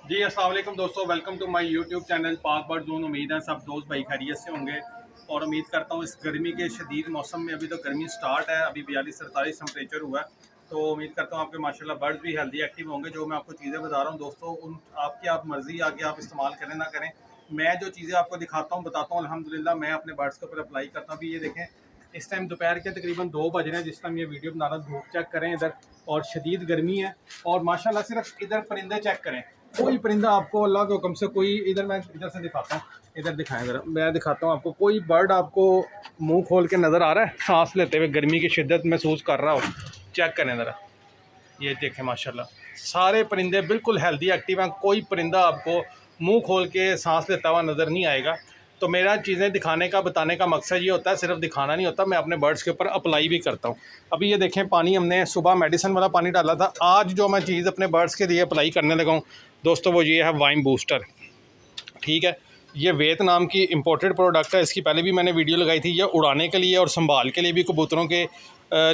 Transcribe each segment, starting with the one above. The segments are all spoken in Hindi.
जी अस्सलाम वालेकुम दोस्तों, welcome to my YouTube channel Pak bird zone. उम्मीद है सब दोस्त भाई खैरियत से होंगे और उम्मीद करता हूँ इस गर्मी के शदीद मौसम में, अभी तो गर्मी स्टार्ट है, अभी 42-43 टेम्परेचर हुआ है, तो उम्मीद करता हूँ आपके माशाल्लाह बर्ड्स भी हेल्दी एक्टिव होंगे। जो मैं आपको चीज़ें बता रहा हूँ दोस्तों, उन आपकी आप मर्ज़ी आगे आप इस्तेमाल करें ना करें, मैं जो चीज़ें आपको दिखाता हूँ बताता हूँ अल्हम्दुलिल्लाह मैं अपने बर्ड्स के ऊपर अप्लाई करता हूँ। अभी ये देखें, इस टाइम दोपहर के तकरीबन 2 बज रहे हैं जिस टाइम ये वीडियो बना रहा हूँ। धूप चेक करें इधर, और शदीद गर्मी है, और माशाल्लाह सिर्फ इधर परिंदे चेक करें, कोई परिंदा आपको अल्लाह के हुक्म से कोई इधर, मैं इधर से दिखाता हूँ, इधर दिखाएं ज़रा, मैं दिखाता हूँ आपको, कोई बर्ड आपको मुंह खोल के नज़र आ रहा है सांस लेते हुए गर्मी की शिद्दत महसूस कर रहा हो? चेक करें ज़रा, ये देखें माशाल्लाह सारे परिंदे बिल्कुल हेल्दी एक्टिव हैं, कोई परिंदा आपको मुंह खोल के सांस लेता हुआ नज़र नहीं आएगा। तो मेरा चीज़ें दिखाने का बताने का मकसद ये होता है, सिर्फ दिखाना नहीं होता, मैं अपने बर्ड्स के ऊपर अप्लाई भी करता हूँ। अभी ये देखें, पानी हमने सुबह मेडिसिन वाला पानी डाला था, आज जो मैं चीज़ अपने बर्ड्स के लिए अप्लाई करने लगा हूँ दोस्तों वो ये है वाइम बूस्टर। ठीक है, ये वियतनाम की इम्पोर्टेड प्रोडक्ट है, इसकी पहले भी मैंने वीडियो लगाई थी। ये उड़ाने के लिए और संभाल के लिए भी कबूतरों के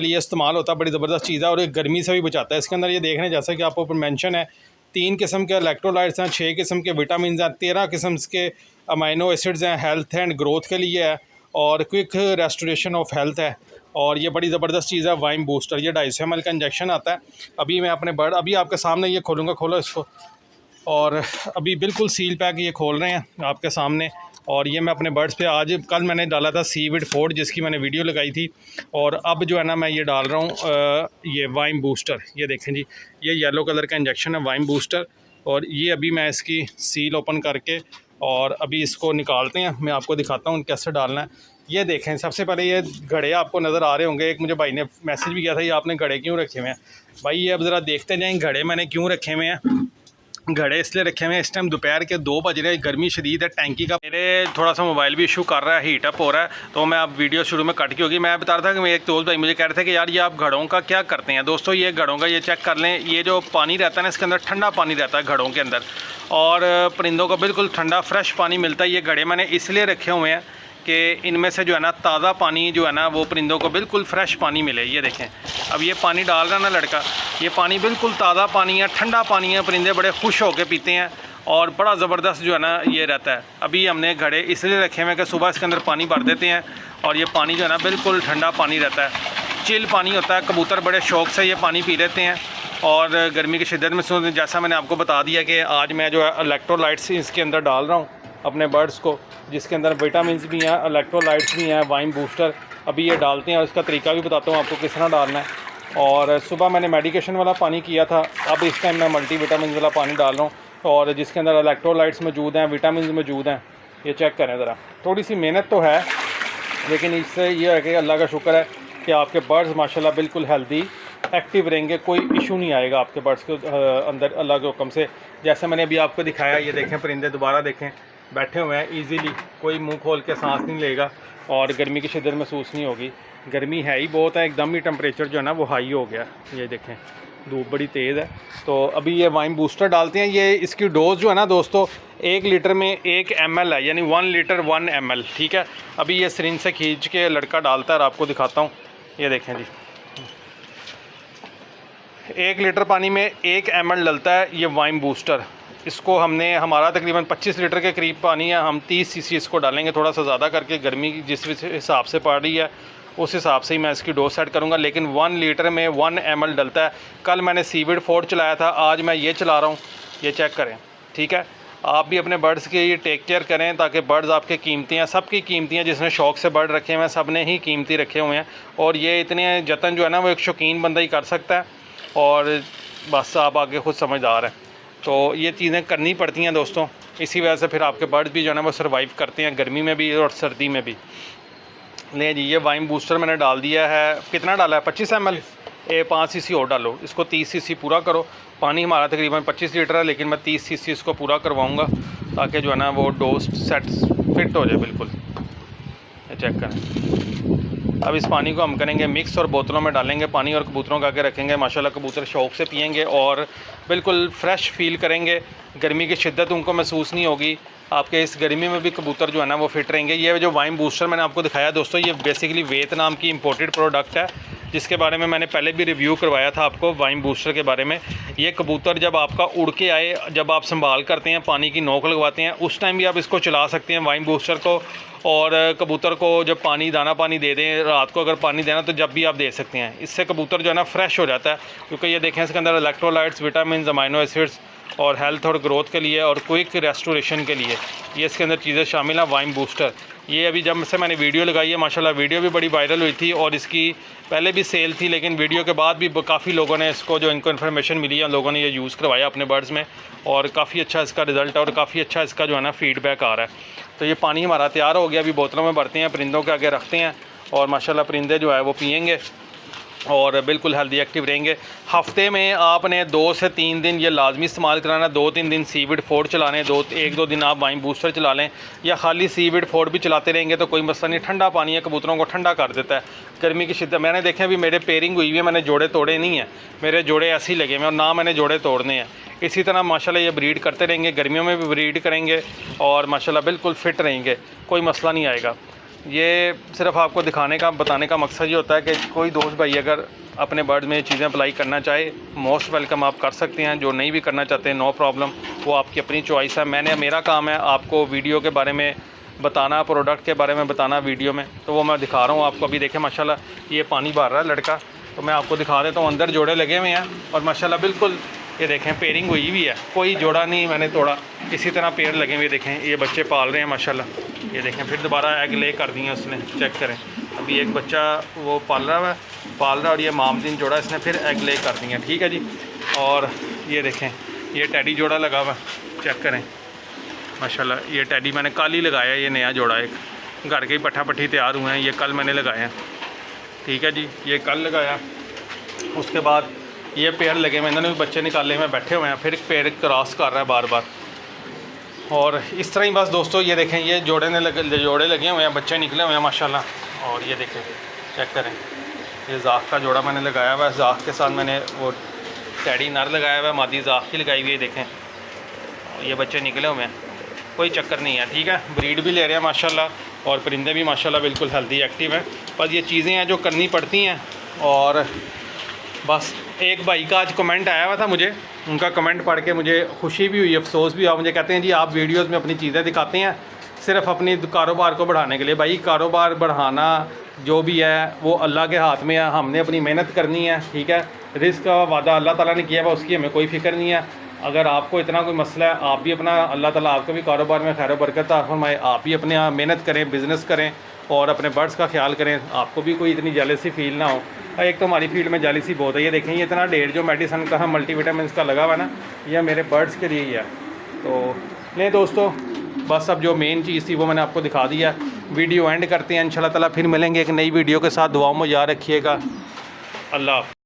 लिए इस्तेमाल होता है, बड़ी ज़बरदस्त चीज़ है और ये गर्मी से भी बचाता है। इसके अंदर ये देखने जैसा कि आपको ऊपर मेंशन है, 3 किस्म के इलेक्ट्रोलाइट्स हैं, 6 किस्म के विटामिन हैं, 13 किस्म के अमाइनो एसिड्स हैं, हेल्थ एंड ग्रोथ के लिए है और क्विक रेस्टोरेशन ऑफ हेल्थ है। और ये बड़ी ज़बरदस्त चीज़ है वाइम बूस्टर। ये 250 ml का इंजेक्शन आता है। अभी मैं अपने बर्ड अभी आपके सामने ये खोलूँगा, खोलो इसको, और अभी बिल्कुल सील पैक ये खोल रहे हैं आपके सामने। और ये मैं अपने बर्ड्स पे आज कल मैंने डाला था सीविड फोर्ड जिसकी मैंने वीडियो लगाई थी, और अब जो है ना मैं ये डाल रहा हूँ ये वाइम बूस्टर। ये देखें जी, ये येलो कलर का इंजेक्शन है वाइम बूस्टर, और ये अभी मैं इसकी सील ओपन करके और अभी इसको निकालते हैं, मैं आपको दिखाता हूँ कैसे डालना है। ये देखें, सबसे पहले ये घड़े आपको नज़र आ रहे होंगे। एक मुझे भाई ने मैसेज भी किया था, ये आपने घड़े क्यों रखे हुए हैं भाई? ये अब ज़रा देखते जाएँ घड़े मैंने क्यों रखे हुए हैं। घड़े इसलिए रखे हुए हैं, इस टाइम दोपहर के 2 बज रहे हैं, गर्मी शदीद है, टैंकी का मेरे थोड़ा सा मोबाइल भी इशू कर रहा है, हीट अप हो रहा है, तो मैं अब वीडियो शुरू में कट की होगी। मैं बता रहा था कि मेरे एक दोस्त भाई मुझे कह रहे थे कि यार ये आप घड़ों का क्या करते हैं। दोस्तों ये घड़ों का ये चेक कर लें, ये जो पानी रहता है ना इसके अंदर ठंडा पानी रहता है घड़ों के अंदर, और परिंदों को बिल्कुल ठंडा फ्रेश पानी मिलता है। ये घड़े मैंने इसलिए रखे हुए हैं कि इनमें से जो है ना ताज़ा पानी जो है ना वो परिंदों को बिल्कुल फ्रेश पानी मिले। ये देखें, अब ये पानी डाल रहा है ना लड़का, ये पानी बिल्कुल ताज़ा पानी है, ठंडा पानी है, परिंदे बड़े खुश होकर पीते हैं और बड़ा ज़बरदस्त जो है ना ये रहता है। अभी हमने घड़े इसलिए रखे हुए हैं कि सुबह इसके अंदर पानी भर देते हैं और ये पानी जो है ना बिल्कुल ठंडा पानी रहता है, चिल पानी होता है। कबूतर बड़े शौक़ से ये पानी पी लेते हैं और गर्मी की शिद्दत में जैसा मैंने आपको बता दिया कि आज मैं जो है इलेक्ट्रोलाइट्स इसके अंदर डाल रहा हूँ अपने बर्ड्स को, जिसके अंदर विटामिन भी हैं, इलेक्ट्रोलाइट्स भी हैं, वाइम बूस्टर। अभी ये डालते हैं और इसका तरीका भी बताता हूँ आपको किस तरह डालना है। और सुबह मैंने मेडिकेशन वाला पानी किया था, अब इस टाइम मैं मल्टी विटामिन वाला पानी डाल रहा हूँ, और जिसके अंदर इलेक्ट्रोलाइट्स मौजूद हैं, विटामिन मौजूद हैं। ये चेक करें ज़रा, थोड़ी सी मेहनत तो है लेकिन इससे ये है कि अल्लाह का शुक्र है कि आपके बर्ड्स माशाल्लाह बिल्कुल हेल्दी एक्टिव रहेंगे, कोई इशू नहीं आएगा आपके बर्ड्स के अंदर अल्लाह के हुक्म से। जैसे मैंने अभी आपको दिखाया, ये देखें परिंदे दोबारा देखें बैठे हुए हैं इजीली, कोई मुंह खोल के सांस नहीं लेगा और गर्मी की शिद्दत महसूस नहीं होगी। गर्मी है ही बहुत है, एकदम ही टेम्परेचर जो है ना वो हाई हो गया। ये देखें धूप बड़ी तेज़ है। तो अभी ये वाइम बूस्टर डालते हैं। ये इसकी डोज जो है ना दोस्तों 1 लीटर में 1 ml है, यानी 1 लीटर 1 ml। ठीक है, अभी ये सिरिंज से खींच के लड़का डालता है और आपको दिखाता हूँ। ये देखें जी, 1 लीटर पानी में 1 ml डलता है ये वाइम बूस्टर। इसको हमने, हमारा तकरीबन 25 लीटर के करीब पानी है, हम 30 cc इसको डालेंगे, थोड़ा सा ज़्यादा करके गर्मी जिस हिसाब से पड़ रही है उस हिसाब से ही मैं इसकी डोज सेट करूँगा। लेकिन 1 लीटर में 1 ml डलता है। कल मैंने सीविड फोर्ड चलाया था, आज मैं ये चला रहा हूँ, ये चेक करें। ठीक है, आप भी अपने बर्ड्स के ये टेक केयर करें ताकि बर्ड्स आपके कीमती हैं, सबकी कीमती हैं। जिसने शौक़ से बर्ड रखे हुए हैं सब ने ही कीमती रखे हुए हैं, और ये इतने जतन जो है ना वो एक शौकीन बंदा ही कर सकता है, और बस आप आगे खुद समझदार हैं। तो ये चीज़ें करनी पड़ती हैं दोस्तों, इसी वजह से फिर आपके बर्ड्स भी जो है ना वो सर्वाइव करते हैं गर्मी में भी और सर्दी में भी। ले जी, ये वाइम बूस्टर मैंने डाल दिया है। कितना डाला है? 25 ml। 5 cc और डालो, इसको 30 cc पूरा करो। पानी हमारा तकरीबन 25 लीटर है, लेकिन मैं 30 cc इसको पूरा करवाऊँगा ताकि जो है ना वो डोज सेट फिट हो जाए बिल्कुल। ये चेक करें। अब इस पानी को हम करेंगे मिक्स और बोतलों में डालेंगे पानी और कबूतरों का आगे रखेंगे। माशाल्लाह कबूतर शौक़ से पियेंगे और बिल्कुल फ़्रेश फील करेंगे, गर्मी की शिद्दत उनको महसूस नहीं होगी। आपके इस गर्मी में भी कबूतर जो है ना वो फिट रहेंगे। ये जो वाइम बूस्टर मैंने आपको दिखाया दोस्तों, ये बेसिकली वियतनाम की इम्पोर्टेड प्रोडक्ट है। जिसके बारे में मैंने पहले भी रिव्यू करवाया था आपको, वाइम बूस्टर के बारे में। ये कबूतर जब आपका उड़ के आए, जब आप संभाल करते हैं, पानी की नोक लगवाते हैं, उस टाइम भी आप इसको चला सकते हैं वाइम बूस्टर को। और कबूतर को जब दाना पानी दे दें, रात को अगर पानी देना तो जब भी आप दे सकते हैं। इससे कबूतर जो है ना फ्रेश हो जाता है, क्योंकि ये देखें इसके अंदर इलेक्ट्रोलाइट्स, विटामिन, अमाइनो एसिड्स और हेल्थ और ग्रोथ के लिए और क्विक रेस्टोरेशन के लिए ये इसके अंदर चीज़ें शामिल हैं। वाइम बूस्टर ये अभी जब से मैंने वीडियो लगाई है माशाल्लाह, वीडियो भी बड़ी वायरल हुई थी और इसकी पहले भी सेल थी, लेकिन वीडियो के बाद भी काफ़ी लोगों ने इसको, जो इनको इन्फॉर्मेशन मिली है, लोगों ने ये यूज़ करवाया अपने बर्ड्स में और काफ़ी अच्छा इसका रिज़ल्ट है और काफ़ी अच्छा इसका जो है ना फीडबैक आ रहा है। तो ये पानी हमारा तैयार हो गया, अभी बोतलों में भरते हैं, परिंदों के आगे रखते हैं और माशाल्लाह परिंदे जो है वो पियेंगे और बिल्कुल हेल्दी एक्टिव रहेंगे। हफ्ते में आपने 2 से 3 दिन ये लाजमी इस्तेमाल कराना। 2-3 दिन सीविड फोर्ड चलाने, 1-2 दिन आप वाइम बूस्टर चला लें, या खाली सीविड फोर्ड भी चलाते रहेंगे तो कोई मसला नहीं। ठंडा पानी है, कबूतरों को ठंडा कर देता है। गर्मी की शिद्दत मैंने देखे, अभी मेरे पेयरिंग हुई हुई है, मैंने जोड़े तोड़े नहीं हैं, मेरे जोड़े ऐसे ही लगे हुए और ना मैंने जोड़े तोड़ने हैं। इसी तरह माशाल्लाह ये ब्रीड करते रहेंगे, गर्मियों में भी ब्रीड करेंगे और माशाल्लाह बिल्कुल फ़िट रहेंगे, कोई मसला नहीं आएगा। ये सिर्फ आपको दिखाने का, बताने का मकसद ये होता है कि कोई दोस्त भाई अगर अपने बर्ड में चीज़ें अप्लाई करना चाहे, मोस्ट वेलकम आप कर सकते हैं। जो नहीं भी करना चाहते नो प्रॉब्लम, वो आपकी अपनी चॉइस है। मेरा काम है आपको वीडियो के बारे में बताना, प्रोडक्ट के बारे में बताना वीडियो में, तो वो मैं दिखा रहा हूँ आपको। अभी देखें माशाल्लाह ये पानी भर रहा है लड़का, तो मैं आपको दिखा देता हूँ। अंदर जोड़े लगे हुए हैं और माशाल्लाह बिल्कुल ये देखें पेयरिंग हुई हुई है, कोई जोड़ा नहीं मैंने तोड़ा। इसी तरह पेड़ लगे हुए देखें, ये बच्चे पाल रहे हैं माशाल्लाह। ये देखें फिर दोबारा एग ले कर दिए उसने, चेक करें। अभी एक बच्चा वो पाल रहा है और ये मामदीन जोड़ा इसने फिर एग ले कर दिए, ठीक है जी। और ये देखें ये टैडी जोड़ा लगा हुआ, चेक करें माशाल्लाह। ये टैडी मैंने कल ही लगाया, ये नया जोड़ा एक घर के ही पट्ठा पट्ठी तैयार हुए हैं, ये कल मैंने लगाए हैं, ठीक है जी। ये कल लगाया, उसके बाद ये पेड़ लगे हुए, इन्होंने भी बच्चे निकाले हुए बैठे हुए हैं, फिर पेड़ क्रॉस कर रहा है बार बार। और इस तरह ही बस दोस्तों ये देखें ये जोड़े लगे हुए हैं, बच्चे निकले हुए हैं माशाल्लाह। और ये देखें चेक करें, ये ज़ाख का जोड़ा मैंने लगाया हुआ है, ज़ाख के साथ मैंने वो टैडी नर लगाया हुआ है, मादी ज़ाख की लगाई हुई है। देखें ये बच्चे निकले हुए हैं, कोई चक्कर नहीं है, ठीक है। ब्रीड भी ले रहे हैं माशाल्लाह और परिंदे भी माशाल्लाह बिल्कुल हेल्दी एक्टिव हैं। बस ये चीज़ें हैं जो करनी पड़ती हैं। और बस एक भाई का आज कमेंट आया हुआ था मुझे, उनका कमेंट पढ़ के मुझे खुशी भी हुई, अफसोस भी हुआ। मुझे कहते हैं जी आप वीडियोस में अपनी चीज़ें दिखाते हैं सिर्फ अपनी कारोबार को बढ़ाने के लिए। भाई कारोबार बढ़ाना जो भी है वो अल्लाह के हाथ में है, हमने अपनी मेहनत करनी है, ठीक है। रिस्क का वादा अल्लाह ताला ने किया हुआ, उसकी हमें कोई फ़िक्र नहीं है। अगर आपको इतना कोई मसला है, आप भी अपना, अल्लाह ताला आपको भी कारोबार में खैर बरकत फरमाए, आप भी अपने मेहनत करें, बिज़नेस करें और अपने बर्ड्स का ख्याल करें, आपको भी कोई इतनी जेलसी फील ना हो। एक तो हमारी फील्ड में जेलसी बहुत है। ये देखें ये इतना ढेर जो मेडिसन का, मल्टीविटामिन का लगा हुआ है ना, यह मेरे बर्ड्स के लिए ही है। तो लें दोस्तों, बस अब जो मेन चीज़ थी वो मैंने आपको दिखा दिया। वीडियो एंड करते हैं, इंशाल्लाह ताला फिर मिलेंगे एक नई वीडियो के साथ। दुआओं में याद रखिएगा। अल्लाह।